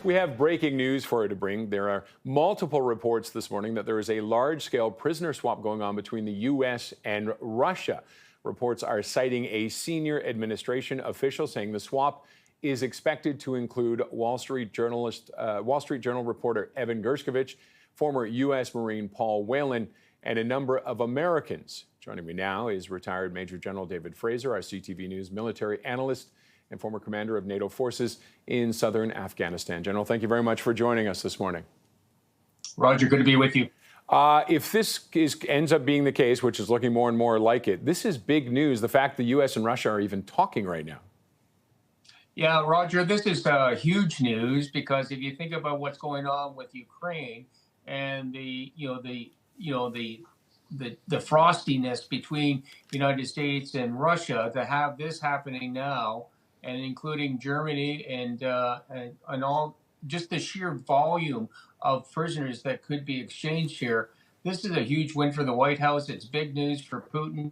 We have breaking news for you to bring. There are multiple reports this morning that there is a large-scale prisoner swap going on between the U.S. and Russia. Reports are citing a senior administration official saying the swap is expected to include Wall Street Journal reporter Evan Gershkovich, former U.S. Marine Paul Whelan, and a number of Americans. Joining me now is retired Major General David Fraser, our CTV News military analyst and former commander of NATO forces in southern Afghanistan. General, thank you very much for joining us this morning. Roger, good to be with you. If this ends up being the case, which is looking more and more like it, this is big news, the fact the U.S. and Russia are even talking right now. Yeah, Roger, this is huge news because if you think about what's going on with Ukraine and the frostiness between the United States and Russia, to have this happening now, and including Germany and all, just the sheer volume of prisoners that could be exchanged here. This is a huge win for the White House. It's big news for Putin.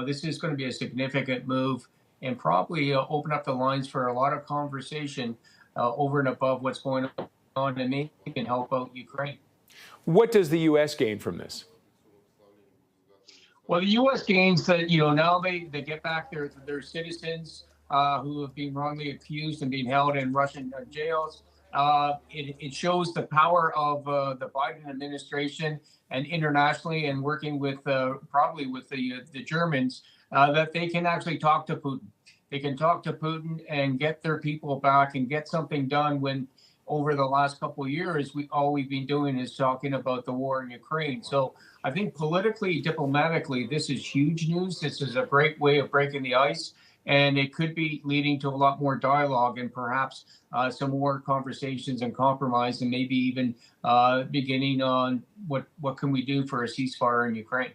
This is going to be a significant move and probably open up the lines for a lot of conversation over and above what's going on and maybe can help out Ukraine. What does the U.S. gain from this? Well, the U.S. gains that, now they get back their citizens who have been wrongly accused and being held in Russian jails. It shows the power of the Biden administration and internationally and working with probably with the Germans that they can actually talk to Putin. They can talk to Putin and get their people back and get something done when over the last couple of years, all we've been doing is talking about the war in Ukraine. So I think politically, diplomatically, this is huge news. This is a great way of breaking the ice, and it could be leading to a lot more dialogue and perhaps some more conversations and compromise, and maybe even beginning on what can we do for a ceasefire in Ukraine.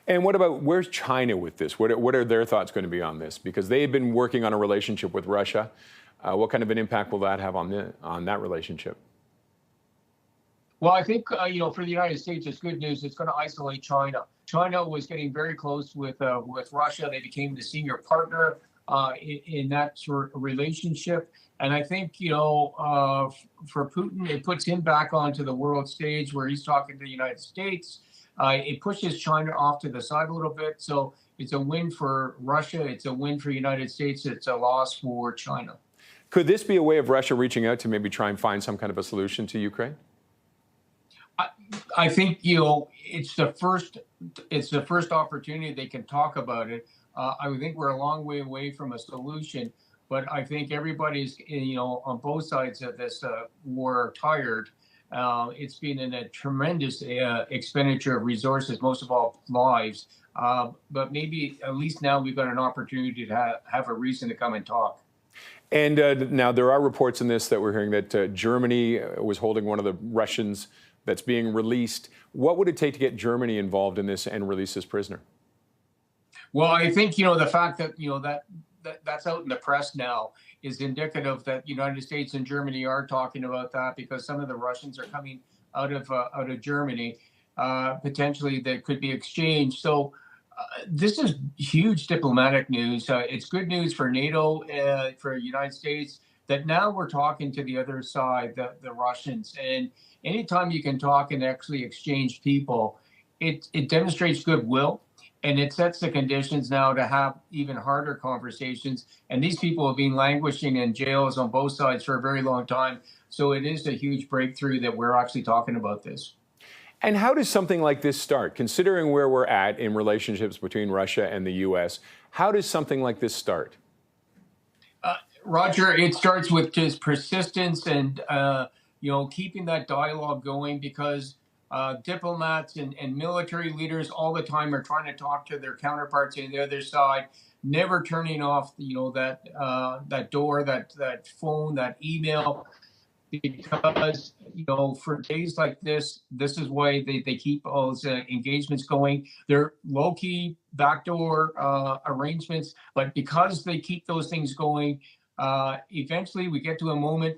And what about, where's China with this? What are their thoughts going to be on this? Because they've been working on a relationship with Russia. What kind of an impact will that have on that relationship? Well, I think, for the United States, it's good news. It's going to isolate China. China was getting very close with Russia. They became the senior partner in that sort of relationship. And I think, for Putin, it puts him back onto the world stage where he's talking to the United States. It pushes China off to the side a little bit. So it's a win for Russia. It's a win for the United States. It's a loss for China. Could this be a way of Russia reaching out to maybe try and find some kind of a solution to Ukraine? I think it's the first opportunity they can talk about it. I think we're a long way away from a solution, but I think everybody's on both sides of this war are tired. It's been a tremendous expenditure of resources, most of all lives. But maybe at least now we've got an opportunity to have a reason to come and talk. And now there are reports in this that we're hearing that Germany was holding one of the Russians that's being released. What would it take to get Germany involved in this and release this prisoner? Well, I think, the fact that, that's out in the press now is indicative that United States and Germany are talking about that because some of the Russians are coming out of Germany, potentially that could be exchanged. So this is huge diplomatic news. It's good news for NATO, for the United States, that now we're talking to the other side, the Russians. And anytime you can talk and actually exchange people, it demonstrates goodwill. And it sets the conditions now to have even harder conversations. And these people have been languishing in jails on both sides for a very long time. So it is a huge breakthrough that we're actually talking about this. And how does something like this start? Considering where we're at in relationships between Russia and the U.S., how does something like this start? Roger, it starts with just persistence and, keeping that dialogue going because diplomats and military leaders all the time are trying to talk to their counterparts on the other side, never turning off, that door, that phone, that email. Because, for days like this is why they keep all those engagements going. They're low-key backdoor arrangements, but because they keep those things going, eventually we get to a moment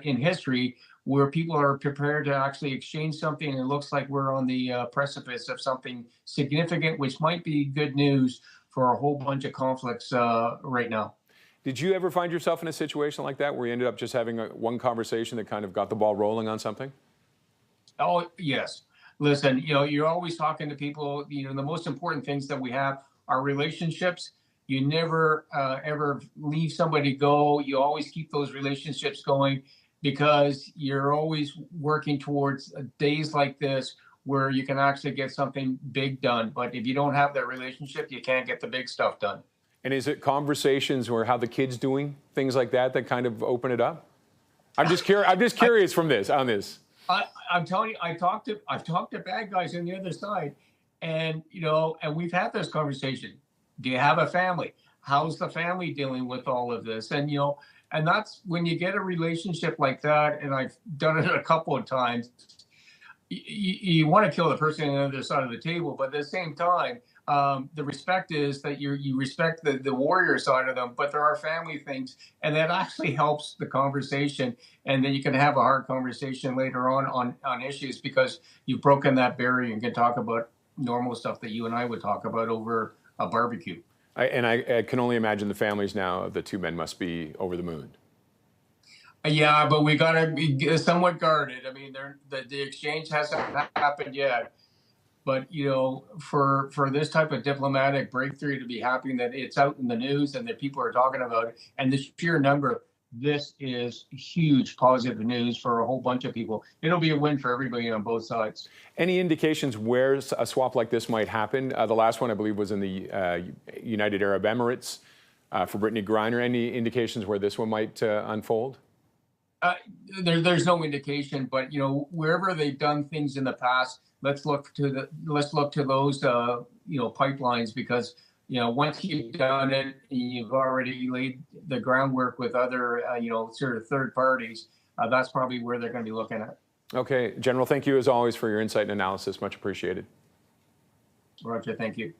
in history where people are prepared to actually exchange something. And it looks like we're on the precipice of something significant, which might be good news for a whole bunch of conflicts right now. Did you ever find yourself in a situation like that where you ended up just having one conversation that kind of got the ball rolling on something? Oh, yes. Listen, you're always talking to people. The most important things that we have are relationships. You never ever leave somebody go. You always keep those relationships going because you're always working towards days like this where you can actually get something big done. But if you don't have that relationship, you can't get the big stuff done. And is it conversations where how the kid's doing, things like that, that kind of open it up? I'm just curious from this on this. I'm telling you, I've talked to bad guys on the other side, and and we've had this conversation. Do you have a family? How's the family dealing with all of this? And and that's when you get a relationship like that. And I've done it a couple of times. You want to kill the person on the other side of the table, but at the same time, the respect is that you respect the warrior side of them, but there are family things, and that actually helps the conversation, and then you can have a hard conversation later on issues because you've broken that barrier and can talk about normal stuff that you and I would talk about over a barbecue. I can only imagine the families now of the two men must be over the moon. Yeah, but we got to be somewhat guarded. I mean, the exchange hasn't happened yet. But for this type of diplomatic breakthrough to be happening, that it's out in the news and that people are talking about it, and the sheer number, this is huge positive news for a whole bunch of people. It'll be a win for everybody on both sides. Any indications where a swap like this might happen? The last one, I believe, was in the United Arab Emirates for Brittany Griner. Any indications where this one might unfold? There's no indication, but wherever they've done things in the past, let's look to those pipelines, because once you've done it, you've already laid the groundwork with other sort of third parties. That's probably where they're going to be looking at. Okay, General, thank you as always for your insight and analysis. Much appreciated. Roger, thank you.